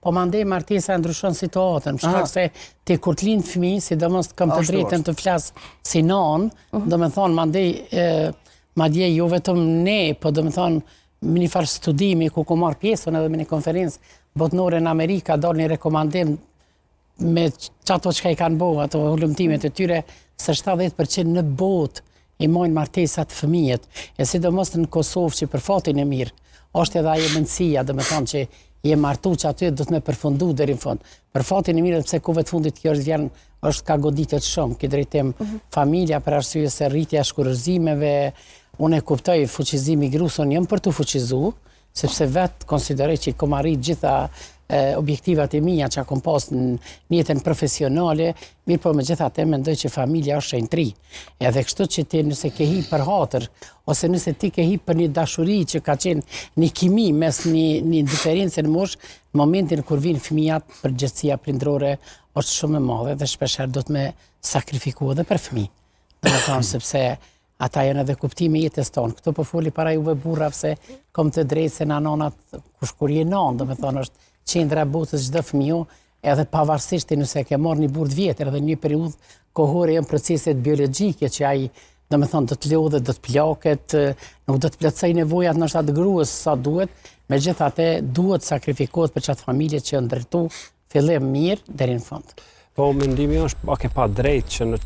po mandej martesa ndryshon situatën, për shkak se ti kur të lind fëmijë, sidomos kam të drejtën të flas si non, domethënë mandej madje jo vetëm ne, po domethënë me një farë studimi ku marr pjesën edhe me një konferencë botnore në Amerika, dal një rekomandim me çato që i kanë bëu ato hulumtimet e tyre, se 70% në botë i mojnë martesat fëmijët, e sidomos në Kosovë që për fatin e mirë, është edhe ajo mendësia, domethënë që je martu që aty do të me përfundu deri në fund. Për fatin e mirë, pse kohëve të fundit kjo është ka goditet shumë, këtë drejtim familja për arsye se rritja e shkullërzimeve, unë e kuptoj fuqizimi gruson jam për të fuqizu, sepse vetë konsideroj që kom arrit gjitha objektivat e mia që kom pas në jetën profesionale, mirë po me gjithatë mendoj që familja është shenjtri. Edhe kështu që ti nëse ke hip për hatër, ose nëse ti ke hip për një dashuri që ka qenë një kimi mes një diferencë në moshë, në momentin kur vinë fëmijat, përgjegjësia prindrore është shumë e madhe dhe shpeshherë do të me sakrifikohet edhe për fëmijë. Domethënë sepse ata janë edhe kuptimi i jetës tonë. Këto po foli para juve burrave se kom të drejtë se nanonat kur je nan, domethënë është qendra e botës çdo fëmiu, edhe pavarësisht nëse ke marrë një burr të vjetër edhe një periudhë kohore janë proceset biologjike që ai domethënë do të lodhet, do të plaket, nuk do të plotësoj nevojat ndoshta të gruas sa duhet, megjithatë duhet sakrifikohet për çat familje që ndërtu fillim mirë deri në fund. Po mendimi është pak e pa drejtë që në